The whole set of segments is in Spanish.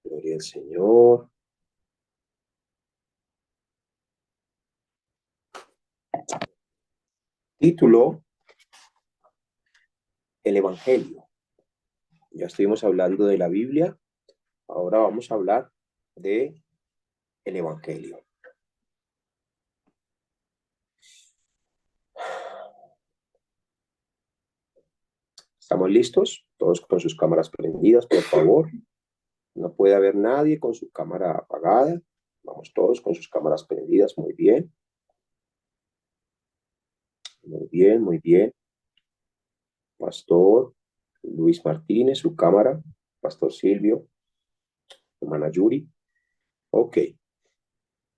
Gloria al Señor. Título: el Evangelio. Ya estuvimos hablando de la Biblia, ahora vamos a hablar de el Evangelio. ¿Estamos listos? Todos con sus cámaras prendidas, por favor. No puede haber nadie con su cámara apagada. Vamos todos con sus cámaras prendidas. Muy bien. Muy bien, muy bien. Pastor Luis Martínez, su cámara. Pastor Silvio, hermana Yuri. Ok.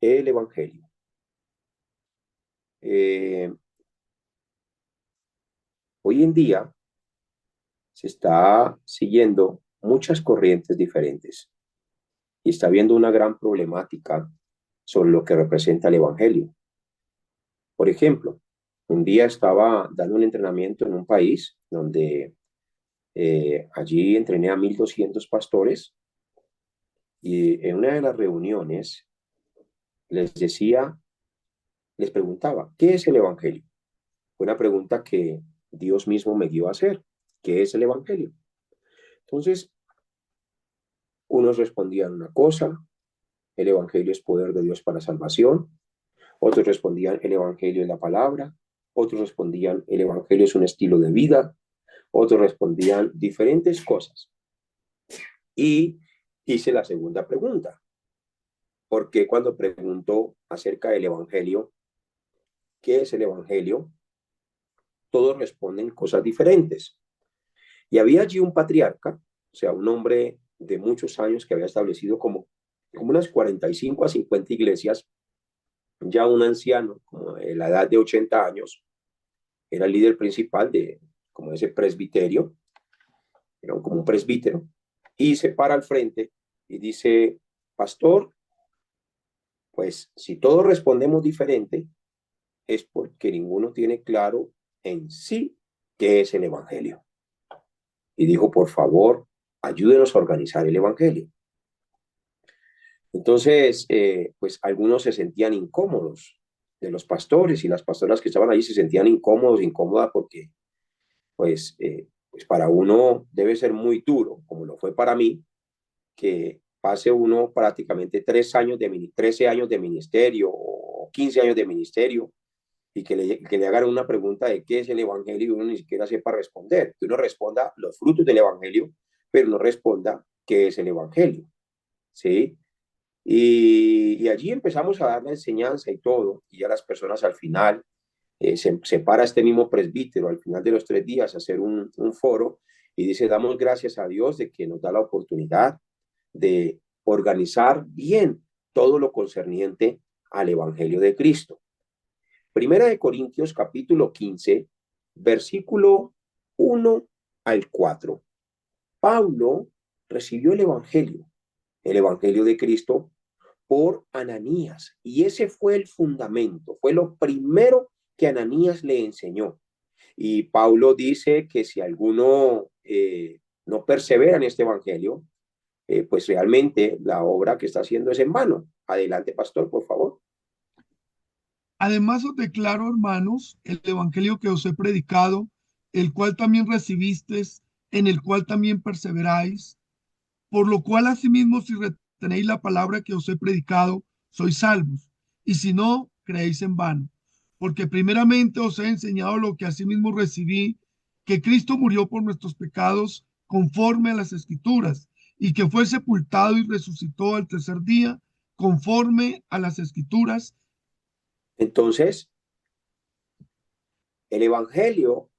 El Evangelio. Hoy en día se está siguiendo muchas corrientes diferentes y está habiendo una gran problemática sobre lo que representa el Evangelio. Por ejemplo, un día estaba dando un entrenamiento en un país donde allí entrené a 1,200 pastores y en una de las reuniones les decía, les preguntaba, ¿qué es el Evangelio? Fue una pregunta que Dios mismo me dio a hacer. ¿Qué es el Evangelio? Entonces, unos respondían una cosa: el Evangelio es poder de Dios para salvación. Otros respondían: el Evangelio es la palabra. Otros respondían: el Evangelio es un estilo de vida. Otros respondían diferentes cosas. Y hice la segunda pregunta: ¿por qué cuando pregunto acerca del Evangelio, qué es el Evangelio, todos responden cosas diferentes? Y había allí un patriarca, o sea, un hombre de muchos años que había establecido como unas 45 a 50 iglesias, ya un anciano, como de la edad de 80 años, era el líder principal de como ese presbiterio, era como un presbítero, y se para al frente y dice: pastor, pues si todos respondemos diferente, es porque ninguno tiene claro en sí qué es el Evangelio. Y dijo: por favor, ayúdenos a organizar el Evangelio. Entonces, pues algunos se sentían incómodos, de los pastores y las pastoras que estaban ahí se sentían incómodos, incómodas, porque pues para uno debe ser muy duro, como lo fue para mí, que pase uno prácticamente 13 años de ministerio o 15 años de ministerio y que le hagan una pregunta de qué es el Evangelio y uno ni siquiera sepa responder. Que uno responda los frutos del Evangelio, pero no responda qué es el Evangelio, ¿sí? Y allí empezamos a dar la enseñanza y todo, y ya las personas al final, se para este mismo presbítero al final de los 3 días a hacer un foro y dice: damos gracias a Dios de que nos da la oportunidad de organizar bien todo lo concerniente al Evangelio de Cristo. Primera de Corintios capítulo 15, versículo 1 al 4. Pablo recibió el Evangelio de Cristo, por Ananías, y ese fue el fundamento, fue lo primero que Ananías le enseñó. Y Pablo dice que si alguno no persevera en este Evangelio, pues realmente la obra que está haciendo es en vano. Adelante, pastor, por favor. Además os declaro, hermanos, el evangelio que os he predicado, el cual también recibisteis, en el cual también perseveráis, por lo cual asimismo si retenéis la palabra que os he predicado, sois salvos, y si no, creéis en vano. Porque primeramente os he enseñado lo que asimismo recibí, que Cristo murió por nuestros pecados conforme a las Escrituras, y que fue sepultado y resucitó al tercer día conforme a las Escrituras. Entonces, el Evangelio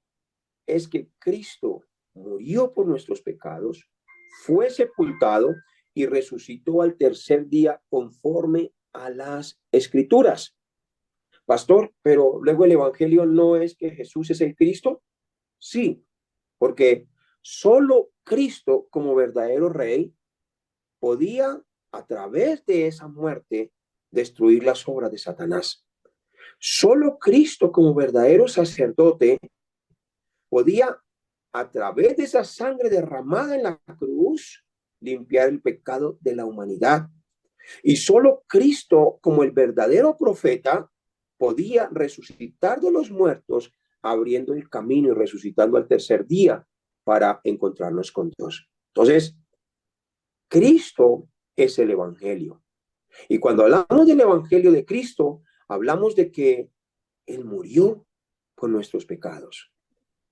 es que Cristo murió por nuestros pecados, fue sepultado y resucitó al tercer día conforme a las Escrituras. Pastor, pero luego el Evangelio no es que Jesús es el Cristo. Sí, porque solo Cristo como verdadero rey podía a través de esa muerte, destruir las obras de Satanás. Solo Cristo como verdadero sacerdote podía, a través de esa sangre derramada en la cruz, limpiar el pecado de la humanidad. Y solo Cristo como el verdadero profeta podía resucitar de los muertos, abriendo el camino y resucitando al tercer día para encontrarnos con Dios. Entonces, Cristo es el Evangelio. Y cuando hablamos del Evangelio de Cristo, hablamos de que Él murió por nuestros pecados.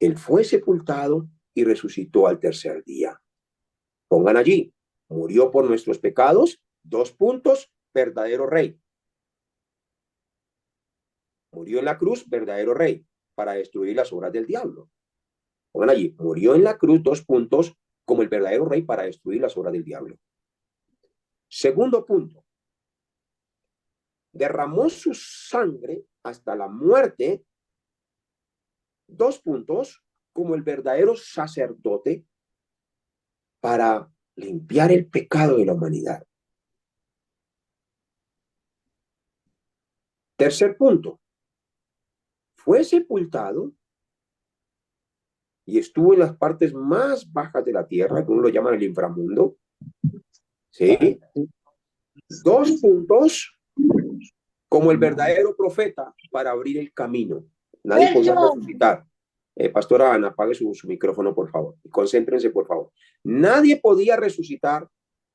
Él fue sepultado y resucitó al tercer día. Pongan allí, murió por nuestros pecados, verdadero rey. Murió en la cruz, verdadero rey, para destruir las obras del diablo. Pongan allí, murió en la cruz, como el verdadero rey para destruir las obras del diablo. Segundo punto, derramó su sangre hasta la muerte, como el verdadero sacerdote para limpiar el pecado de la humanidad. Tercer punto, fue sepultado y estuvo en las partes más bajas de la tierra, que uno lo llama el inframundo. ¿Sí? 2 puntos, como el verdadero profeta para abrir el camino. Nadie podía resucitar. Pastora Ana, apague su micrófono, por favor. Y concéntrense, por favor. Nadie podía resucitar,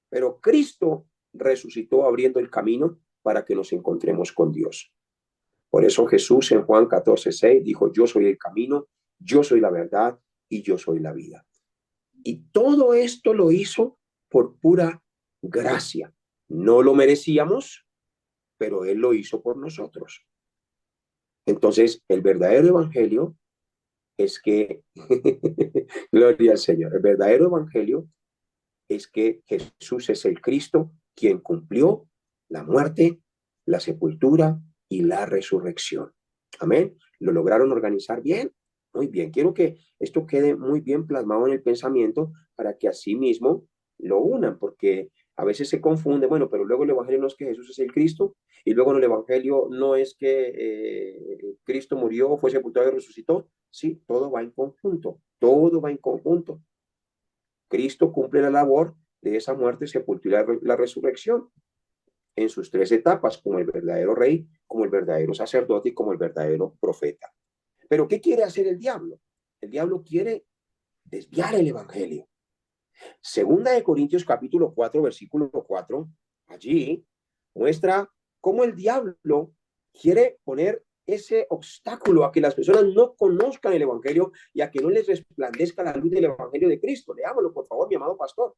pero Cristo resucitó abriendo el camino para que nos encontremos con Dios. Por eso Jesús en Juan 14:6 dijo, yo soy el camino, yo soy la verdad y yo soy la vida. Y todo esto lo hizo por pura gracia. No lo merecíamos, pero Él lo hizo por nosotros. Entonces, el verdadero evangelio es que, gloria al Señor, el verdadero evangelio es que Jesús es el Cristo quien cumplió la muerte, la sepultura y la resurrección. Amén. ¿Lo lograron organizar bien? Muy bien. Quiero que esto quede muy bien plasmado en el pensamiento para que así mismo lo unan, porque a veces se confunde, bueno, pero luego el evangelio no es que Jesús es el Cristo, y luego en el evangelio no es que Cristo murió, fue sepultado y resucitó. Sí, todo va en conjunto, todo va en conjunto. Cristo cumple la labor de esa muerte, sepultura y la resurrección en sus 3 etapas, como el verdadero rey, como el verdadero sacerdote y como el verdadero profeta. Pero ¿qué quiere hacer el diablo? El diablo quiere desviar el evangelio. Segunda de Corintios capítulo 4, versículo 4, allí muestra cómo el diablo quiere poner ese obstáculo a que las personas no conozcan el evangelio y a que no les resplandezca la luz del evangelio de Cristo. Leámoslo, por favor, mi amado pastor.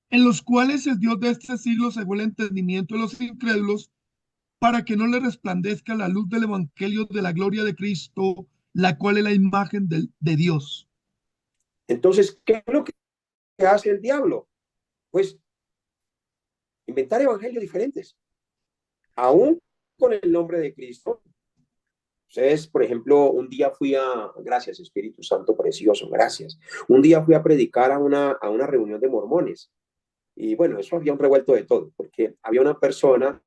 En los cuales el Dios de este siglo cegó el entendimiento de los incrédulos para que no le resplandezca la luz del evangelio de la gloria de Cristo, la cual es la imagen de Dios. Entonces, ¿qué es lo que hace el diablo? Pues inventar evangelios diferentes, aún con el nombre de Cristo. Ustedes, por ejemplo, un día fui gracias Espíritu Santo precioso, gracias. Un día fui a predicar a una reunión de mormones. Y bueno, eso había un revuelto de todo, porque había una persona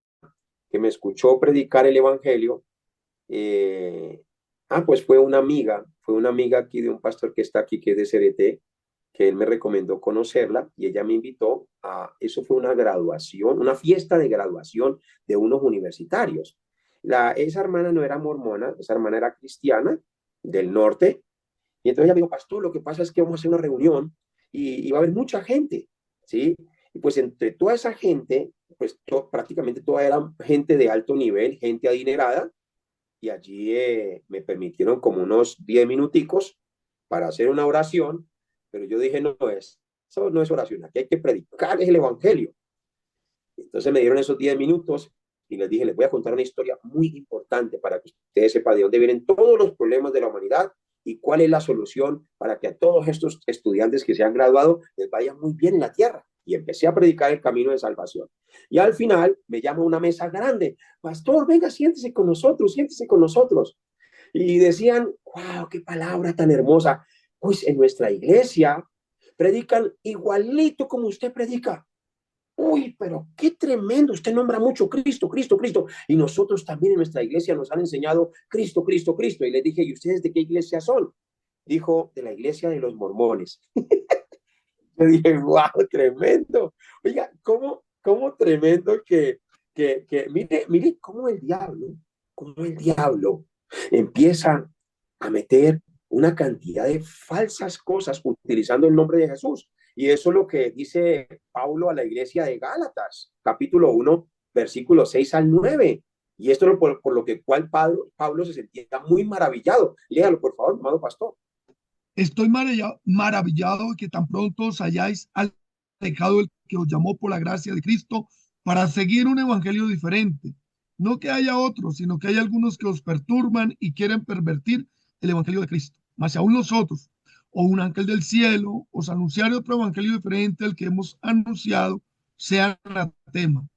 que me escuchó predicar el evangelio. Pues fue una amiga aquí de un pastor que está aquí, que es de CRT, que él me recomendó conocerla y ella me invitó eso fue una graduación, una fiesta de graduación de unos universitarios. Esa hermana no era mormona, esa hermana era cristiana del norte, y entonces ella me dijo, pastor, lo que pasa es que vamos a hacer una reunión y va a haber mucha gente, ¿sí? Y pues entre toda esa gente, pues prácticamente toda era gente de alto nivel, gente adinerada, y allí me permitieron como unos 10 minuticos para hacer una oración, pero yo dije, no, eso no es oración, aquí hay que predicar el evangelio. Entonces me dieron esos 10 minutos y les dije, les voy a contar una historia muy importante para que ustedes sepan de dónde vienen todos los problemas de la humanidad y cuál es la solución para que a todos estos estudiantes que se han graduado les vaya muy bien en la tierra. Y empecé a predicar el camino de salvación. Y al final me llama a una mesa grande, pastor, venga, siéntese con nosotros, siéntese con nosotros. Y decían, wow, qué palabra tan hermosa. Pues en nuestra iglesia predican igualito como usted predica. Uy, pero qué tremendo, usted nombra mucho Cristo, Cristo, Cristo. Y nosotros también en nuestra iglesia nos han enseñado Cristo, Cristo, Cristo. Y le dije, ¿y ustedes de qué iglesia son? Dijo, de la iglesia de los mormones. Yo dije, wow, tremendo. Oiga, ¿cómo tremendo mire cómo el diablo empieza a meter una cantidad de falsas cosas utilizando el nombre de Jesús. Y eso es lo que dice Pablo a la iglesia de Gálatas, capítulo 1, versículos 6 al 9. Y esto es por lo que cual Pablo se sentía muy maravillado. Léalo, por favor, amado pastor. Estoy maravillado de que tan pronto os hayáis alejado del que os llamó por la gracia de Cristo para seguir un evangelio diferente. No que haya otros, sino que hay algunos que os perturban y quieren pervertir el evangelio de Cristo. Mas si aún nosotros, o un ángel del cielo, os anunciare otro evangelio diferente al que hemos anunciado, sea anatema.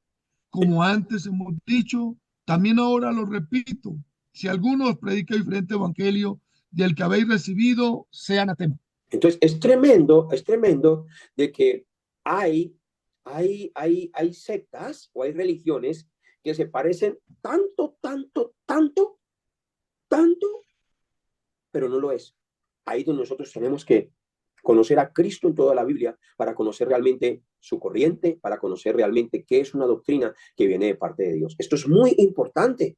Como antes hemos dicho, también ahora lo repito, si alguno os predica diferente evangelio del que habéis recibido, sea anatema. Entonces, es tremendo de que hay sectas o hay religiones que se parecen tanto, tanto, tanto, tanto, pero no lo es. Ahí donde nosotros tenemos que conocer a Cristo en toda la Biblia para conocer realmente su corriente, para conocer realmente qué es una doctrina que viene de parte de Dios. Esto es muy importante,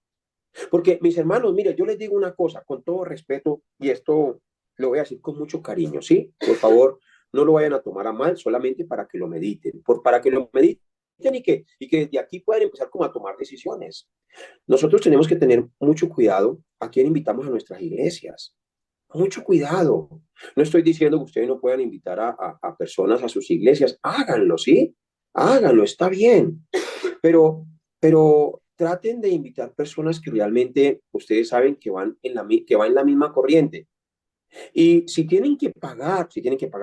porque mis hermanos, mire, yo les digo una cosa con todo respeto y esto lo voy a decir con mucho cariño, ¿sí? Por favor, no lo vayan a tomar a mal, solamente para que lo mediten, para que lo mediten y que desde aquí puedan empezar como a tomar decisiones. Nosotros tenemos que tener mucho cuidado a quién invitamos a nuestras iglesias. Mucho cuidado. No estoy diciendo que ustedes no puedan invitar a personas a sus iglesias. Háganlo, ¿sí? Háganlo, está bien. Pero traten de invitar personas que realmente ustedes saben que van en la misma corriente. Y si tienen que pagar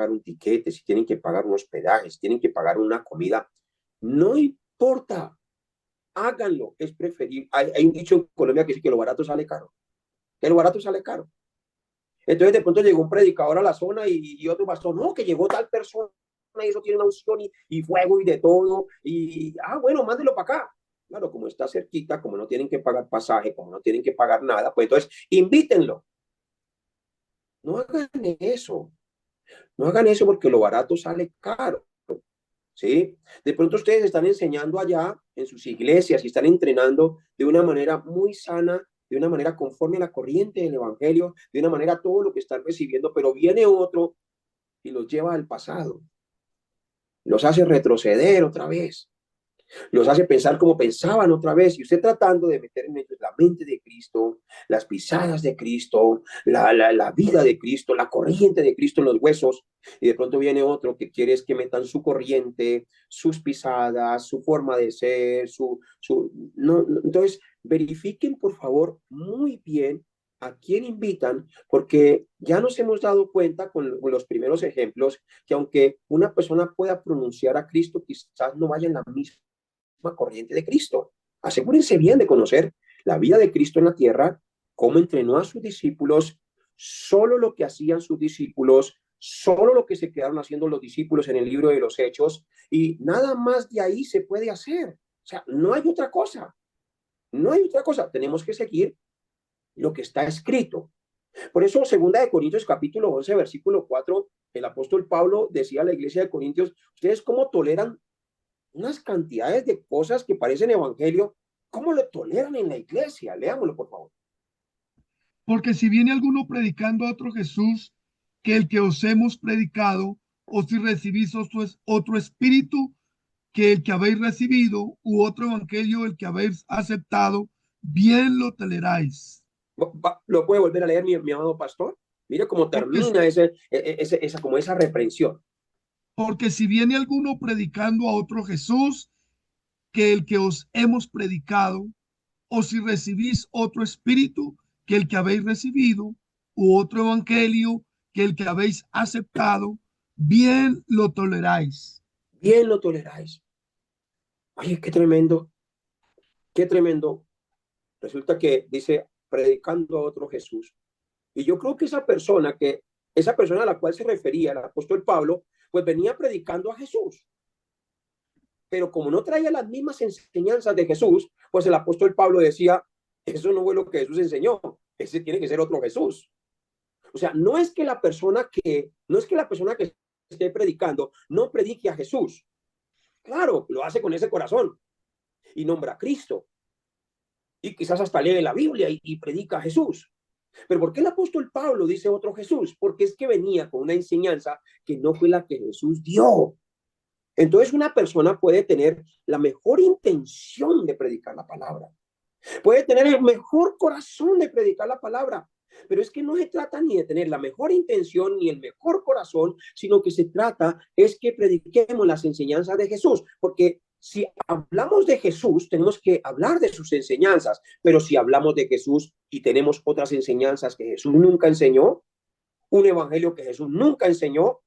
un tiquete, si tienen que pagar un hospedaje, si tienen que pagar una comida, no importa, háganlo. Es preferible. Hay un dicho en Colombia que dice que lo barato sale caro. Que lo barato sale caro. Entonces de pronto llegó un predicador a la zona y otro pastor, no, que llegó tal persona y eso tiene una unción y fuego y de todo. Bueno, mándelo para acá. Claro, como está cerquita, como no tienen que pagar pasaje, como no tienen que pagar nada, pues entonces invítenlo. No hagan eso. No hagan eso porque lo barato sale caro. ¿Sí? De pronto ustedes están enseñando allá en sus iglesias y están entrenando de una manera muy sana, de una manera conforme a la corriente del evangelio, de una manera todo lo que están recibiendo, pero viene otro y los lleva al pasado, los hace retroceder otra vez, los hace pensar como pensaban otra vez, y usted tratando de meter en ellos la mente de Cristo, las pisadas de Cristo, la vida de Cristo, la corriente de Cristo en los huesos, y de pronto viene otro que quiere es que metan su corriente, sus pisadas, su forma de ser, entonces verifiquen por favor muy bien a quién invitan, porque ya nos hemos dado cuenta con los primeros ejemplos que aunque una persona pueda pronunciar a Cristo, quizás no vaya en la misma corriente de Cristo. Asegúrense bien de conocer la vida de Cristo en la tierra, cómo entrenó a sus discípulos, solo lo que hacían sus discípulos, solo lo que se quedaron haciendo los discípulos en el libro de los Hechos, y nada más de ahí se puede hacer. O sea, no hay otra cosa. No hay otra cosa. Tenemos que seguir lo que está escrito. Por eso, 2 Corintios capítulo 11, versículo 4, el apóstol Pablo decía a la iglesia de Corintios, ¿ustedes cómo toleran unas cantidades de cosas que parecen evangelio? ¿Cómo lo toleran en la iglesia? Leámoslo, por favor. Porque si viene alguno predicando a otro Jesús que el que os hemos predicado, o si recibís otro espíritu que el que habéis recibido, u otro evangelio el que habéis aceptado, bien lo toleráis. ¿Lo puede volver a leer, mi amado pastor? Mire cómo Porque, termina como esa reprensión. porque si viene alguno predicando a otro Jesús que el que os hemos predicado, o si recibís otro espíritu que el que habéis recibido, u otro evangelio que el que habéis aceptado, bien lo toleráis. Bien lo toleráis. Oye, qué tremendo, qué tremendo. Resulta que dice, predicando a otro Jesús. Y yo creo que esa persona a la cual se refería el apóstol Pablo, pues venía predicando a Jesús. pero como no traía las mismas enseñanzas de Jesús, pues el apóstol Pablo decía, eso no fue lo que Jesús enseñó, ese tiene que ser otro Jesús. O sea, no es que la persona que esté predicando no predique a Jesús. Claro, lo hace con ese corazón y nombra a Cristo. Y quizás hasta lee la Biblia y predica a Jesús. Pero ¿por qué el apóstol Pablo dice otro Jesús? Porque es que venía con una enseñanza que no fue la que Jesús dio. Entonces una persona puede tener la mejor intención de predicar la palabra. Puede tener el mejor corazón de predicar la palabra. Pero es que no se trata ni de tener la mejor intención ni el mejor corazón, sino que se trata es que prediquemos las enseñanzas de Jesús. Porque si hablamos de Jesús, tenemos que hablar de sus enseñanzas. Pero si hablamos de Jesús y tenemos otras enseñanzas que Jesús nunca enseñó, un evangelio que Jesús nunca enseñó,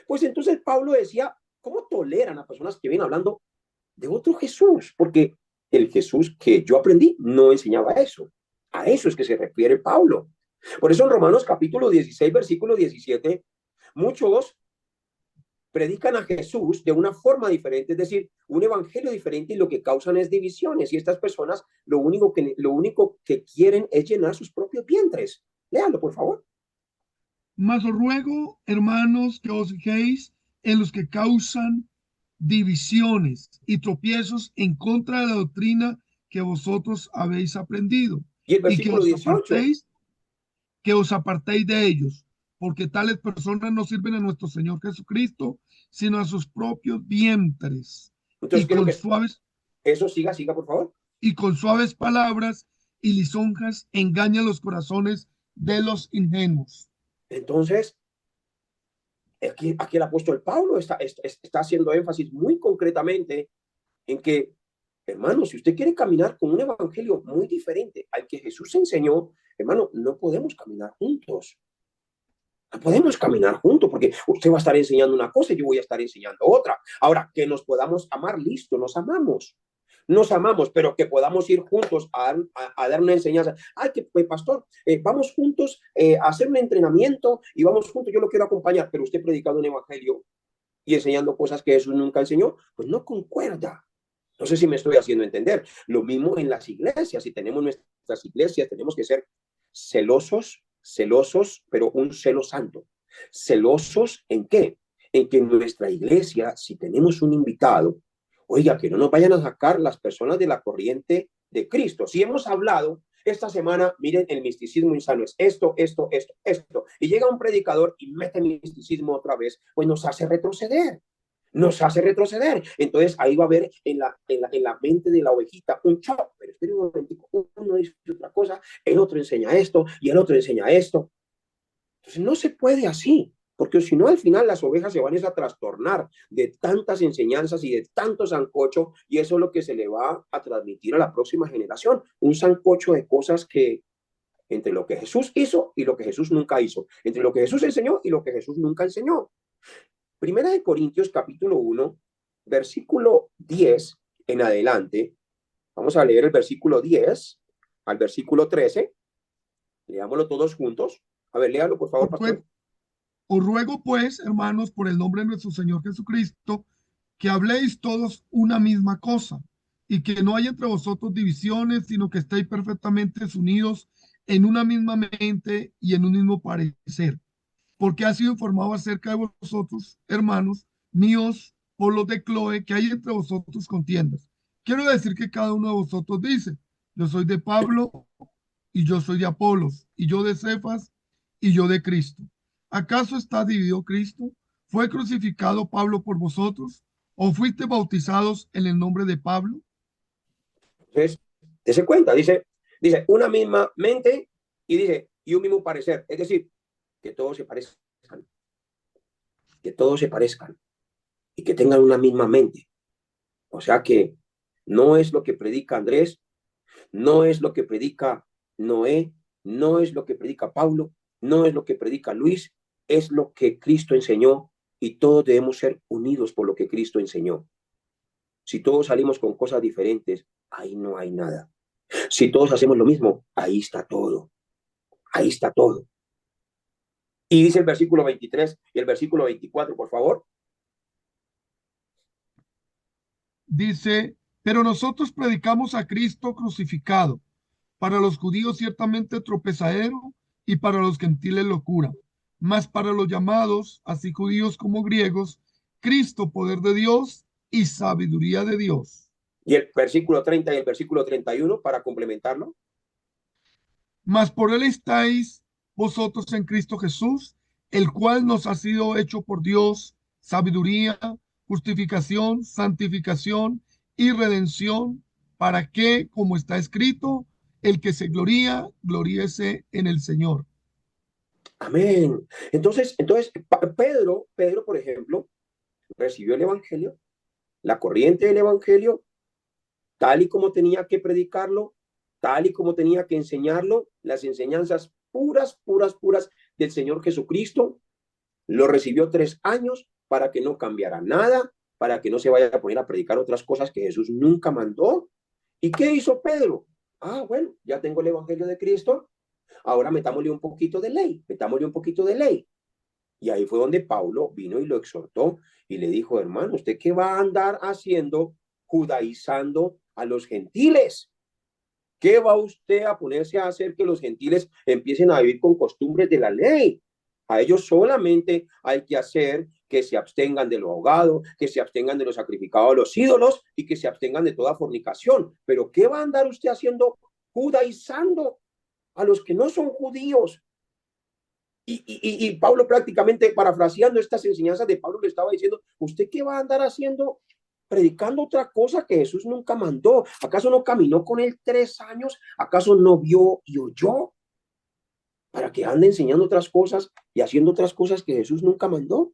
pues entonces Pablo decía, ¿cómo toleran a personas que vienen hablando de otro Jesús? Porque el Jesús que yo aprendí no enseñaba eso. A eso es que se refiere Pablo. Por eso en Romanos capítulo 16, versículo 17, muchos predican a Jesús de una forma diferente, es decir, un evangelio diferente, y lo que causan es divisiones. Y estas personas lo único que quieren es llenar sus propios vientres. Léalo, por favor. Mas os ruego, hermanos, que os fijéis en los que causan divisiones y tropiezos en contra de la doctrina que vosotros habéis aprendido, Y el y versículo 18. que os apartéis de ellos, porque tales personas no sirven a nuestro Señor Jesucristo, sino a sus propios vientres, Entonces, y ¿qué es lo con que suaves, eso siga, por favor? y con suaves palabras y lisonjas engañan los corazones de los ingenuos. Entonces, aquí el apóstol Pablo está haciendo énfasis muy concretamente en que, hermano, si usted quiere caminar con un evangelio muy diferente al que Jesús enseñó, hermano, no podemos caminar juntos. No podemos caminar juntos porque usted va a estar enseñando una cosa y yo voy a estar enseñando otra. Ahora, que nos podamos amar, listo, nos amamos. Nos amamos, pero que podamos ir juntos a dar una enseñanza. Ay, que pues, pastor, vamos juntos a hacer un entrenamiento y vamos juntos, yo lo quiero acompañar, pero usted predicando un evangelio y enseñando cosas que Jesús nunca enseñó, pues no concuerda. No sé si me estoy haciendo entender. Lo mismo en las iglesias. Si tenemos nuestras iglesias, tenemos que ser celosos, pero un celo santo. ¿Celosos en qué? En que en nuestra iglesia, si tenemos un invitado, oiga, que no nos vayan a sacar las personas de la corriente de Cristo. Si hemos hablado esta semana, miren, el misticismo insano es esto, y llega un predicador y mete el misticismo otra vez, pues nos hace retroceder. Entonces ahí va a haber en la mente de la ovejita un shock, pero espera un momentico, uno dice otra cosa, el otro enseña esto y el otro enseña esto. Entonces no se puede así, porque si no al final las ovejas se van a trastornar de tantas enseñanzas y de tanto sancocho, y eso es lo que se le va a transmitir a la próxima generación, un sancocho de cosas que entre lo que Jesús hizo y lo que Jesús nunca hizo, entre lo que Jesús enseñó y lo que Jesús nunca enseñó. Primera de Corintios capítulo 1, versículo 10 en adelante. Vamos a leer el versículo 10 al versículo 13. Leámoslo todos juntos. A ver, léalo, por favor, Os pastor. ruego, os ruego, pues, hermanos, por el nombre de nuestro Señor Jesucristo, que habléis todos una misma cosa, y que no haya entre vosotros divisiones, sino que estéis perfectamente unidos en una misma mente y en un mismo parecer. Porque ha sido informado acerca de vosotros, hermanos míos, por los de Cloe, que hay entre vosotros contiendas. Quiero decir que cada uno de vosotros dice, yo soy de Pablo, y yo soy de Apolos, y yo de Cefas, y yo de Cristo. ¿Acaso está dividido Cristo? ¿Fue crucificado Pablo por vosotros? ¿O fuiste bautizados en el nombre de Pablo? Entonces, dése cuenta, dice una misma mente y dice, y un mismo parecer. Es decir, que todos se parezcan, que todos se parezcan y que tengan una misma mente. O sea que no es lo que predica Andrés, no es lo que predica Noé, no es lo que predica Pablo, no es lo que predica Luis, es lo que Cristo enseñó, y todos debemos ser unidos por lo que Cristo enseñó. Si todos salimos con cosas diferentes, ahí no hay nada. Si todos hacemos lo mismo, ahí está todo. Ahí está todo. Y dice el versículo 23 y el versículo 24, por favor. Dice, pero nosotros predicamos a Cristo crucificado, para los judíos ciertamente tropezadero y para los gentiles locura, mas para los llamados, así judíos como griegos, Cristo poder de Dios y sabiduría de Dios. Y el versículo 30 y el versículo 31 para complementarlo. Mas por él estáis vosotros en Cristo Jesús, el cual nos ha sido hecho por Dios sabiduría, justificación, santificación y redención, para que, como está escrito, el que se gloría, gloríese en el Señor. Amén. Entonces Pedro, por ejemplo, recibió el evangelio, la corriente del evangelio, tal y como tenía que predicarlo, tal y como tenía que enseñarlo, las enseñanzas puras, puras, puras del Señor Jesucristo. Lo recibió 3 años para que no cambiara nada, para que no se vaya a poner a predicar otras cosas que Jesús nunca mandó. ¿Y qué hizo Pedro? Ah, bueno, ya tengo el evangelio de Cristo, ahora metámosle un poquito de ley, metámosle un poquito de ley. Y ahí fue donde Pablo vino y lo exhortó y le dijo, hermano, ¿usted qué va a andar haciendo, judaizando a los gentiles? ¿Qué va usted a ponerse a hacer que los gentiles empiecen a vivir con costumbres de la ley? A ellos solamente hay que hacer que se abstengan de lo ahogado, que se abstengan de lo sacrificado a los ídolos y que se abstengan de toda fornicación. Pero ¿qué va a andar usted haciendo, judaizando a los que no son judíos? Y Pablo, prácticamente parafraseando estas enseñanzas de Pablo, le estaba diciendo, ¿usted qué va a andar haciendo, predicando otra cosa que Jesús nunca mandó? ¿Acaso no caminó con él 3 años? ¿Acaso no vio y oyó? Para que ande enseñando otras cosas y haciendo otras cosas que Jesús nunca mandó.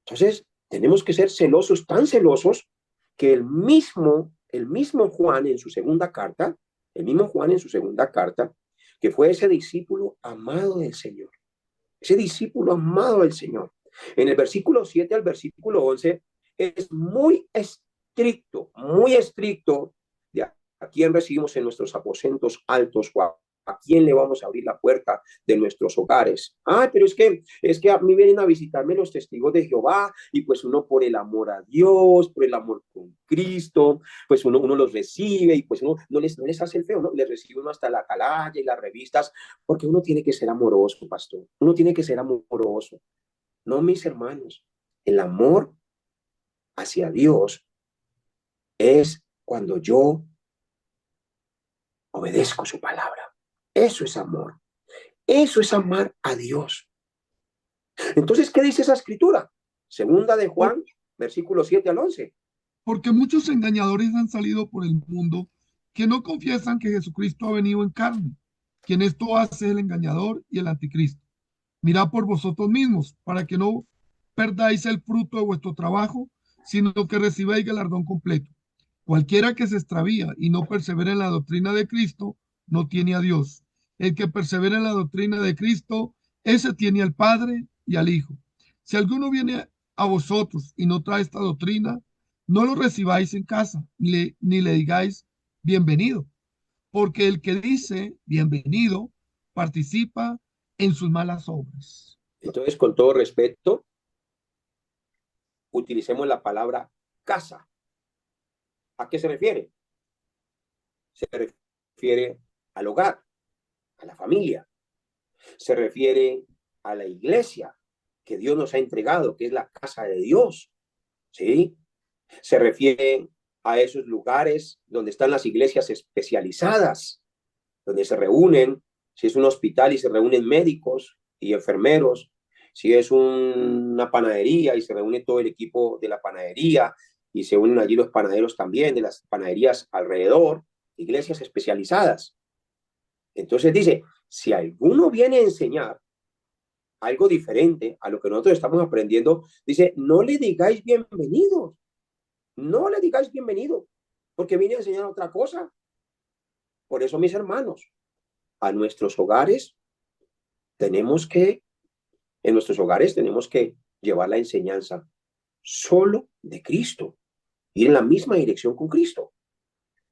Entonces, tenemos que ser celosos, tan celosos, que el mismo Juan en su segunda carta, el mismo Juan en su segunda carta, que fue ese discípulo amado del Señor, ese discípulo amado del Señor. En el versículo 7 al versículo 11 es muy estricto de a quién recibimos en nuestros aposentos altos o a quién le vamos a abrir la puerta de nuestros hogares. Ah, pero es que a mí vienen a visitarme los testigos de Jehová y pues uno por el amor a Dios, por el amor con Cristo, pues uno los recibe y pues uno no les hace el feo, ¿no? Les recibe uno hasta la atalaya y las revistas, porque uno tiene que ser amoroso, pastor. Uno tiene que ser amoroso. No, mis hermanos, el amor hacia Dios es cuando yo obedezco su palabra. Eso es amor. Eso es amar a Dios. Entonces, ¿qué dice esa escritura? Segunda de Por- Juan, versículo 7 al 11. Porque muchos engañadores han salido por el mundo que no confiesan que Jesucristo ha venido en carne. Quien esto hace es el engañador y el anticristo. Mirad por vosotros mismos, para que no perdáis el fruto de vuestro trabajo, sino que recibáis galardón completo. Cualquiera que se extravía y no persevera en la doctrina de Cristo, no tiene a Dios. El que persevera en la doctrina de Cristo, ese tiene al Padre y al Hijo. Si alguno viene a vosotros y no trae esta doctrina, no lo recibáis en casa, ni le digáis bienvenido, porque el que dice bienvenido participa en sus malas obras. Entonces, con todo respeto, utilicemos la palabra casa. ¿A qué se refiere? Se refiere al hogar, a la familia. Se refiere a la iglesia que Dios nos ha entregado, que es la casa de Dios. ¿Sí? Se refiere a esos lugares donde están las iglesias especializadas, donde se reúnen, si es un hospital y se reúnen médicos y enfermeros, si es una panadería y se reúne todo el equipo de la panadería y se unen allí los panaderos también de las panaderías alrededor, iglesias especializadas. Entonces dice, si alguno viene a enseñar algo diferente a lo que nosotros estamos aprendiendo, dice, no le digáis bienvenidos, no le digáis bienvenido, porque viene a enseñar otra cosa. Por eso, mis hermanos, a nuestros hogares tenemos que, en nuestros hogares tenemos que llevar la enseñanza solo de Cristo, ir en la misma dirección con Cristo.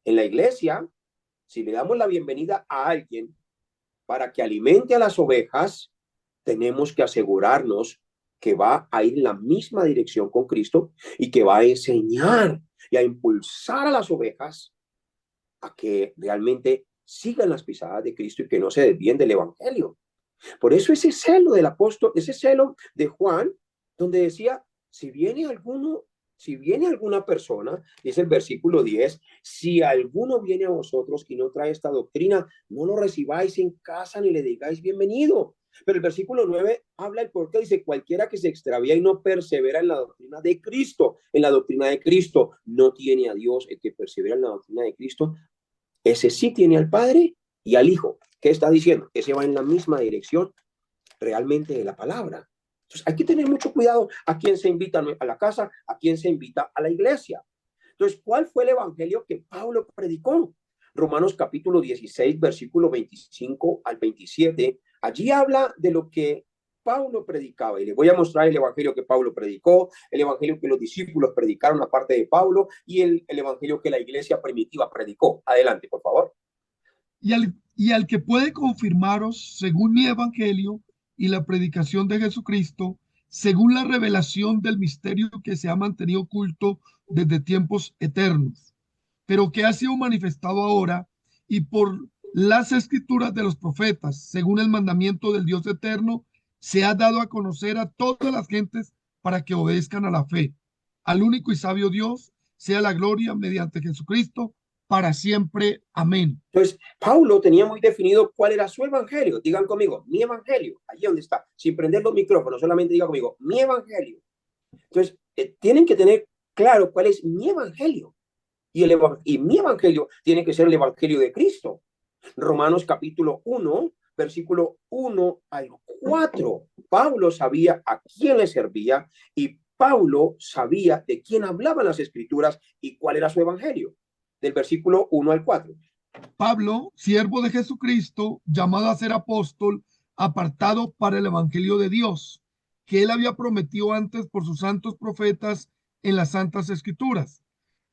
En la iglesia, si le damos la bienvenida a alguien para que alimente a las ovejas, tenemos que asegurarnos que va a ir en la misma dirección con Cristo y que va a enseñar y a impulsar a las ovejas a que realmente sigan las pisadas de Cristo y que no se desvíen del evangelio. Por eso ese celo del apóstol, ese celo de Juan, donde decía, si viene alguna persona, dice el versículo 10, si alguno viene a vosotros y no trae esta doctrina, no lo recibáis en casa ni le digáis bienvenido. Pero el versículo 9 habla el porqué, dice, cualquiera que se extravía y no persevera en la doctrina de Cristo, en la doctrina de Cristo, no tiene a Dios. El que persevera en la doctrina de Cristo, ese sí tiene al Padre y al Hijo. ¿Qué está diciendo? Ese va en la misma dirección realmente de la palabra. Entonces hay que tener mucho cuidado a quién se invita a la casa, a quién se invita a la iglesia. Entonces, ¿cuál fue el evangelio que Pablo predicó? Romanos capítulo 16, versículo 25 al 27. Allí habla de lo que Pablo predicaba, y les voy a mostrar el evangelio que Pablo predicó, el evangelio que los discípulos predicaron aparte de Pablo, y el evangelio que la iglesia primitiva predicó. Adelante, por favor. Y al que puede confirmaros, según mi evangelio y la predicación de Jesucristo, según la revelación del misterio que se ha mantenido oculto desde tiempos eternos, pero que ha sido manifestado ahora y por las escrituras de los profetas, según el mandamiento del Dios eterno, se ha dado a conocer a todas las gentes para que obedezcan a la fe. Al único y sabio Dios sea la gloria mediante Jesucristo para siempre. Amén. Entonces, Pablo tenía muy definido cuál era su evangelio. Digan conmigo, mi evangelio, allí donde está, sin prender los micrófonos, solamente digan conmigo, mi evangelio. Entonces, tienen que tener claro cuál es mi evangelio. Y mi evangelio tiene que ser el evangelio de Cristo. Romanos capítulo 1, versículo 1 al 4. Pablo sabía a quién le servía y Pablo sabía de quién hablaban las escrituras y cuál era su evangelio. Del versículo 1 al 4. Pablo, siervo de Jesucristo, llamado a ser apóstol, apartado para el evangelio de Dios, que él había prometido antes por sus santos profetas en las santas escrituras,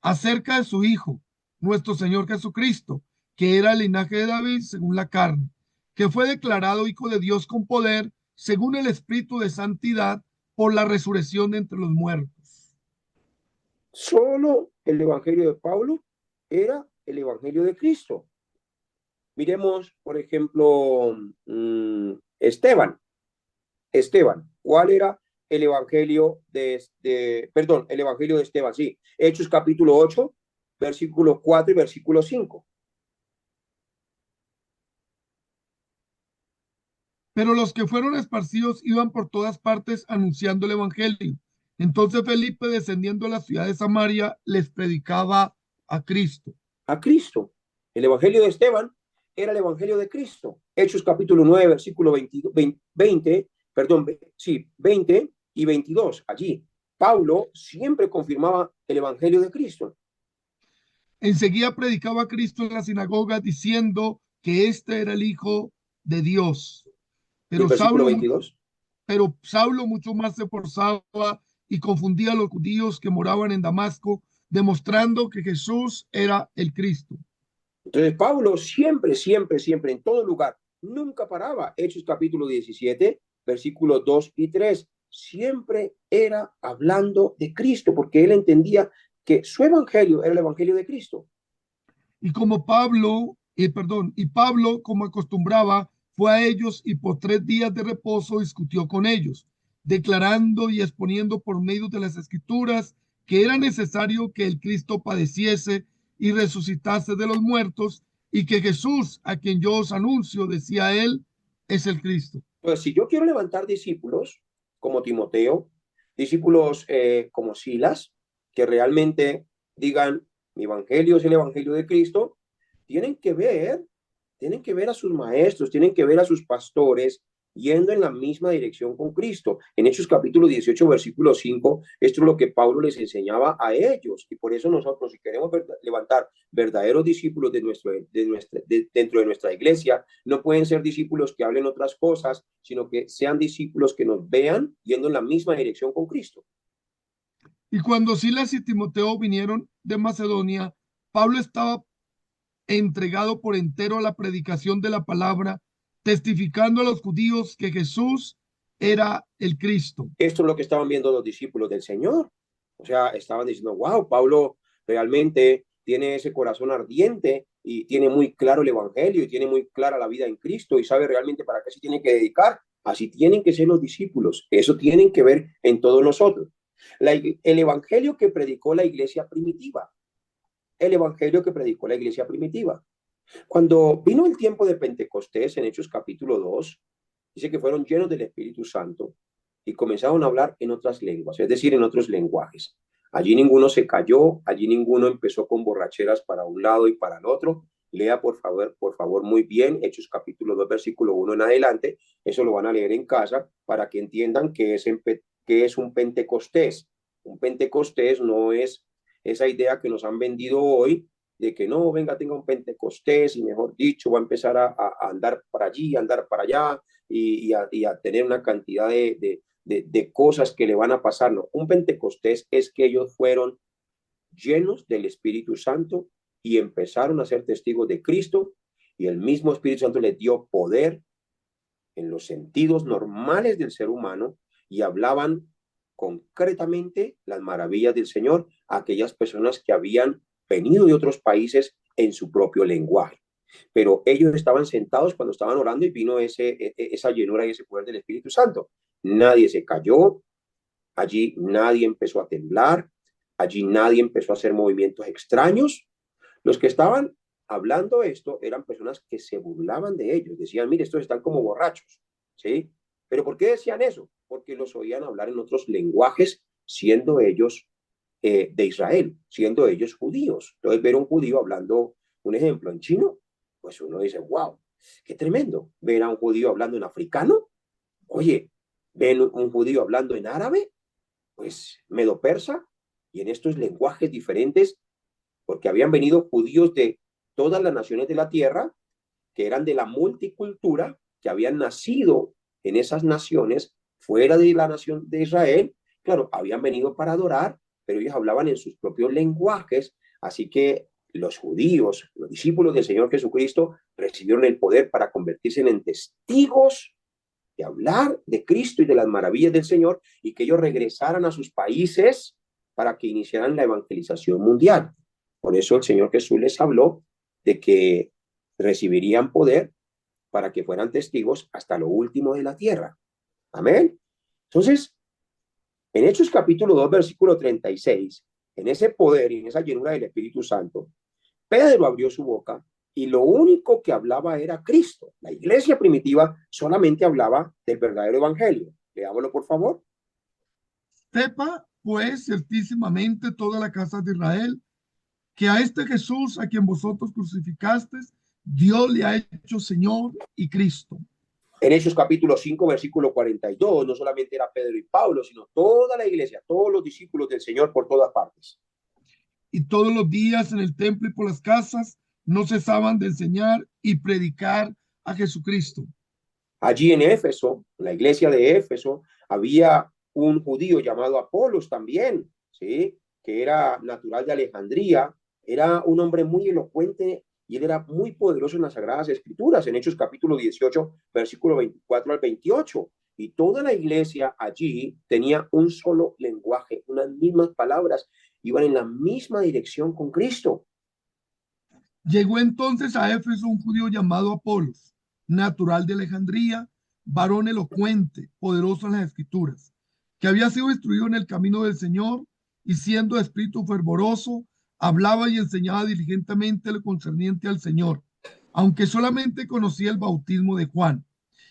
acerca de su Hijo, nuestro Señor Jesucristo, que era el linaje de David según la carne, que fue declarado Hijo de Dios con poder, según el Espíritu de santidad, por la resurrección de entre los muertos. Solo el evangelio de Pablo era el evangelio de Cristo. Miremos, por ejemplo, Esteban. Esteban, ¿cuál era el evangelio el evangelio de Esteban? Sí, Hechos capítulo 8, versículo 4 y versículo 5. Pero los que fueron esparcidos iban por todas partes anunciando el evangelio. Entonces Felipe, descendiendo a la ciudad de Samaria, les predicaba a Cristo. A Cristo. El evangelio de Esteban era el evangelio de Cristo. Hechos capítulo 9, versículo 20, 20 y 22. Allí, Pablo siempre confirmaba el evangelio de Cristo. Enseguida predicaba a Cristo en la sinagoga diciendo que este era el Hijo de Dios. ¿Y el versículo 22? Pero Saulo mucho más se forzaba y confundía a los judíos que moraban en Damasco, demostrando que Jesús era el Cristo. Entonces Pablo siempre, siempre, siempre, en todo lugar, nunca paraba. Hechos capítulo 17, versículos 2 y 3. Siempre era hablando de Cristo, porque él entendía que su evangelio era el evangelio de Cristo. Y Pablo, como acostumbraba, fue a ellos y por 3 días de reposo discutió con ellos, declarando y exponiendo por medio de las escrituras que era necesario que el Cristo padeciese y resucitase de los muertos, y que Jesús, a quien yo os anuncio, decía él, es el Cristo. Entonces, si yo quiero levantar discípulos como Timoteo, discípulos como Silas, que realmente digan, mi evangelio es el evangelio de Cristo, tienen que ver, tienen que ver a sus maestros, tienen que ver a sus pastores yendo en la misma dirección con Cristo. En Hechos capítulo 18, versículo 5, esto es lo que Pablo les enseñaba a ellos. Y por eso nosotros, si queremos levantar verdaderos discípulos dentro de nuestra iglesia, no pueden ser discípulos que hablen otras cosas, sino que sean discípulos que nos vean yendo en la misma dirección con Cristo. Y cuando Silas y Timoteo vinieron de Macedonia, Pablo estaba entregado por entero a la predicación de la palabra, testificando a los judíos que Jesús era el Cristo. Esto es lo que estaban viendo los discípulos del Señor. O sea, estaban diciendo, wow, Pablo realmente tiene ese corazón ardiente y tiene muy claro el evangelio y tiene muy clara la vida en Cristo y sabe realmente para qué se tiene que dedicar. Así tienen que ser los discípulos. Eso tienen que ver en todos nosotros. El evangelio que predicó la iglesia primitiva. El evangelio que predicó la iglesia primitiva. Cuando vino el tiempo de Pentecostés en Hechos capítulo 2, dice que fueron llenos del Espíritu Santo y comenzaron a hablar en otras lenguas, es decir, en otros lenguajes. Allí ninguno se cayó, allí ninguno empezó con borracheras para un lado y para el otro. Lea por favor muy bien Hechos capítulo 2, versículo 1 en adelante. Eso lo van a leer en casa para que entiendan qué es un Pentecostés. Un Pentecostés no es esa idea que nos han vendido hoy de que no, venga, tenga un Pentecostés y mejor dicho, va a empezar a andar para allí, a andar para allá y a tener una cantidad de cosas que le van a pasar. No, un Pentecostés es que ellos fueron llenos del Espíritu Santo y empezaron a ser testigos de Cristo y el mismo Espíritu Santo les dio poder en los sentidos normales del ser humano y hablaban concretamente las maravillas del Señor a aquellas personas que habían venido de otros países en su propio lenguaje. Pero ellos estaban sentados cuando estaban orando y vino esa llenura y ese poder del Espíritu Santo. Nadie se cayó, allí nadie empezó a temblar, allí nadie empezó a hacer movimientos extraños. Los que estaban hablando esto eran personas que se burlaban de ellos, decían, mire, estos están como borrachos, ¿sí? ¿Pero por qué decían eso? Porque los oían hablar en otros lenguajes, siendo ellos de Israel, siendo ellos judíos. Entonces, ver a un judío hablando, un ejemplo, en chino, pues uno dice, wow, qué tremendo. Ver a un judío hablando en africano, oye, ven un judío hablando en árabe, pues medo persa, y en estos lenguajes diferentes, porque habían venido judíos de todas las naciones de la tierra, que eran de la multicultura, que habían nacido en esas naciones fuera de la nación de Israel. Claro, habían venido para adorar, pero ellos hablaban en sus propios lenguajes, así que los judíos, los discípulos del Señor Jesucristo, recibieron el poder para convertirse en testigos de hablar de Cristo y de las maravillas del Señor y que ellos regresaran a sus países para que iniciaran la evangelización mundial. Por eso el Señor Jesús les habló de que recibirían poder para que fueran testigos hasta lo último de la tierra. Amén. Entonces, en Hechos capítulo 2, versículo 36, en ese poder y en esa llenura del Espíritu Santo, Pedro abrió su boca y lo único que hablaba era Cristo. La iglesia primitiva solamente hablaba del verdadero evangelio. Leámoslo, por favor. Sepa, pues, certísimamente toda la casa de Israel, que a este Jesús, a quien vosotros crucificasteis, Dios le ha hecho Señor y Cristo. En Hechos capítulo 5, versículo 42, no solamente era Pedro y Pablo, sino toda la iglesia, todos los discípulos del Señor por todas partes. Y todos los días en el templo y por las casas no cesaban de enseñar y predicar a Jesucristo. Allí en Éfeso, en la iglesia de Éfeso, había un judío llamado Apolos también, ¿sí? Que era natural de Alejandría, era un hombre muy elocuente y él era muy poderoso en las Sagradas Escrituras, en Hechos capítulo 18, versículo 24 al 28. Y toda la iglesia allí tenía un solo lenguaje, unas mismas palabras, iban en la misma dirección con Cristo. Llegó entonces a Éfeso un judío llamado Apolos, natural de Alejandría, varón elocuente, poderoso en las escrituras, que había sido instruido en el camino del Señor y siendo de espíritu fervoroso, hablaba y enseñaba diligentemente lo concerniente al Señor, aunque solamente conocía el bautismo de Juan.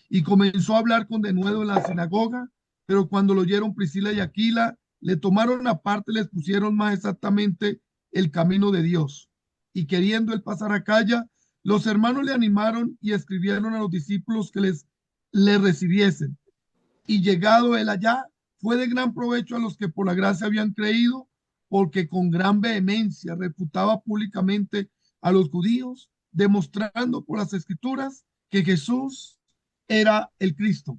Y comenzó a hablar con denuedo en la sinagoga, pero cuando lo oyeron Priscila y Aquila, le tomaron aparte y les pusieron más exactamente el camino de Dios. Y queriendo él pasar a Acaya, los hermanos le animaron y escribieron a los discípulos que le recibiesen. Y llegado él allá, fue de gran provecho a los que por la gracia habían creído, porque con gran vehemencia refutaba públicamente a los judíos, demostrando por las escrituras que Jesús era el Cristo.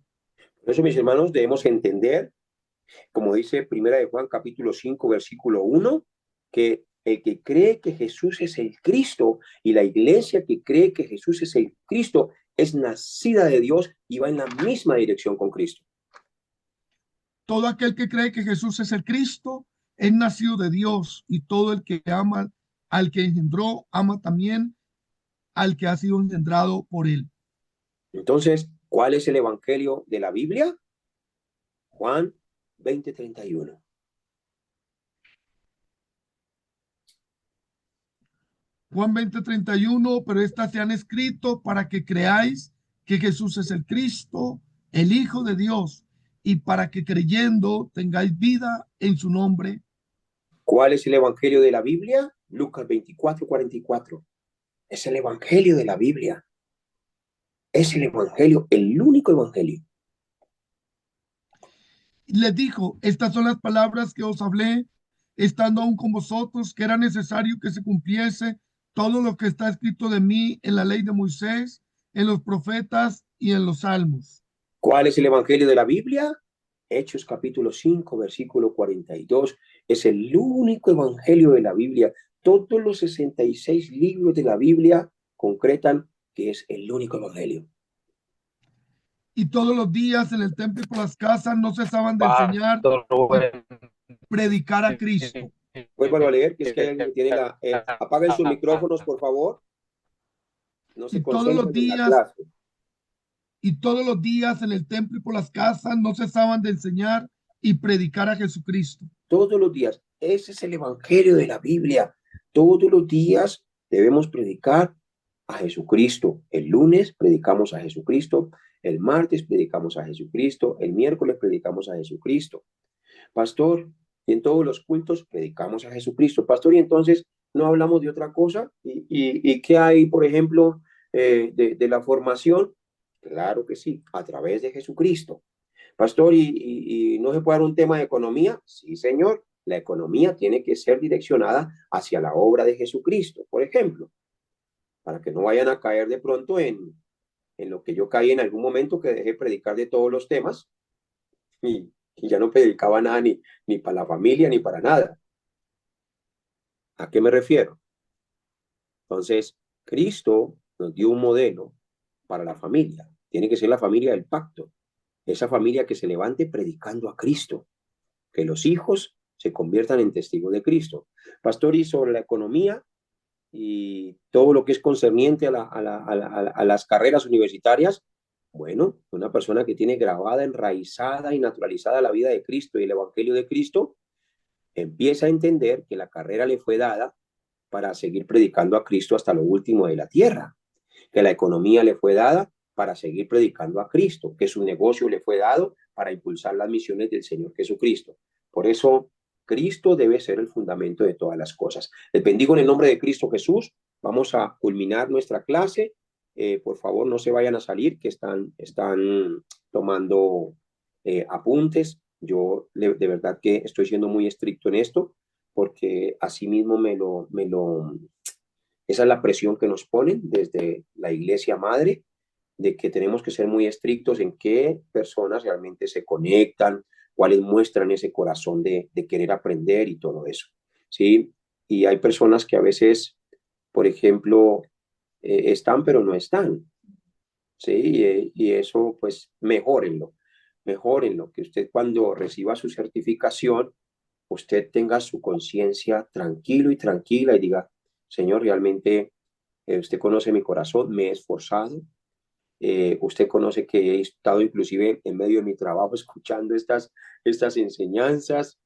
Por eso, mis hermanos, debemos entender, como dice Primera de Juan capítulo 5 versículo 1, que el que cree que Jesús es el Cristo y la iglesia que cree que Jesús es el Cristo es nacida de Dios y va en la misma dirección con Cristo. Todo aquel que cree que Jesús es el Cristo es nacido de Dios, y todo el que ama al que engendró, ama también al que ha sido engendrado por él. Entonces, ¿cuál es el evangelio de la Biblia? Juan 20:31. Juan 20:31, pero estas se han escrito para que creáis que Jesús es el Cristo, el Hijo de Dios, y para que creyendo tengáis vida en su nombre. ¿Cuál es el evangelio de la Biblia? Lucas 24:44. Es el evangelio de la Biblia. Es el evangelio, el único evangelio. Y les dijo, estas son las palabras que os hablé, estando aún con vosotros, que era necesario que se cumpliese todo lo que está escrito de mí en la ley de Moisés, en los profetas y en los salmos. ¿Cuál es el evangelio de la Biblia? Hechos capítulo 5, versículo 42. Es el único evangelio de la Biblia. Todos los 66 libros de la Biblia concretan que es el único evangelio. Y todos los días en el templo y por las casas no cesaban de enseñar y predicar a Cristo. Vuelvo a leer, que es que hay alguien que tiene la... apaguen sus micrófonos, por favor. No se Y todos los concentren en la días, clase. y todos los días en el templo y por las casas no cesaban de enseñar y predicar a Jesucristo. Todos los días. Ese es el evangelio de la Biblia. Todos los días debemos predicar a Jesucristo. El lunes predicamos a Jesucristo. El martes predicamos a Jesucristo. El miércoles predicamos a Jesucristo. Pastor, y en todos los cultos predicamos a Jesucristo. Pastor, y entonces no hablamos de otra cosa. ¿Y qué hay, por ejemplo, de la formación? Claro que sí, a través de Jesucristo. Pastor, ¿y no se puede dar un tema de economía? Sí, señor. La economía tiene que ser direccionada hacia la obra de Jesucristo, por ejemplo, para que no vayan a caer de pronto en lo que yo caí en algún momento, que dejé predicar de todos los temas y ya no predicaba nada ni para la familia ni para nada. ¿A qué me refiero? Entonces, Cristo nos dio un modelo para la familia. Tiene que ser la familia del pacto. Esa familia que se levante predicando a Cristo, que los hijos se conviertan en testigos de Cristo. Pastor, y sobre la economía y todo lo que es concerniente a las carreras universitarias, bueno, una persona que tiene grabada, enraizada y naturalizada la vida de Cristo y el Evangelio de Cristo, empieza a entender que la carrera le fue dada para seguir predicando a Cristo hasta lo último de la tierra, que la economía le fue dada para seguir predicando a Cristo, que su negocio le fue dado para impulsar las misiones del Señor Jesucristo. Por eso, Cristo debe ser el fundamento de todas las cosas. Les bendigo en el nombre de Cristo Jesús. Vamos a culminar nuestra clase. Por favor, no se vayan a salir, que están tomando apuntes. Yo de verdad que estoy siendo muy estricto en esto, porque así mismo esa es la presión que nos ponen desde la iglesia madre, de que tenemos que ser muy estrictos en qué personas realmente se conectan, cuáles muestran ese corazón de querer aprender y todo eso, ¿sí? Y hay personas que a veces, por ejemplo, están pero no están, ¿sí? Y eso, pues, mejórenlo, que usted cuando reciba su certificación, usted tenga su conciencia tranquilo y tranquila y diga, Señor, realmente usted conoce mi corazón, me he esforzado, usted conoce que he estado inclusive en medio de mi trabajo escuchando estas enseñanzas,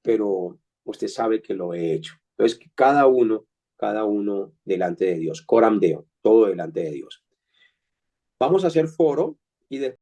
pero usted sabe que lo he hecho. Entonces, cada uno delante de Dios, coram Deo, todo delante de Dios. Vamos a hacer foro y después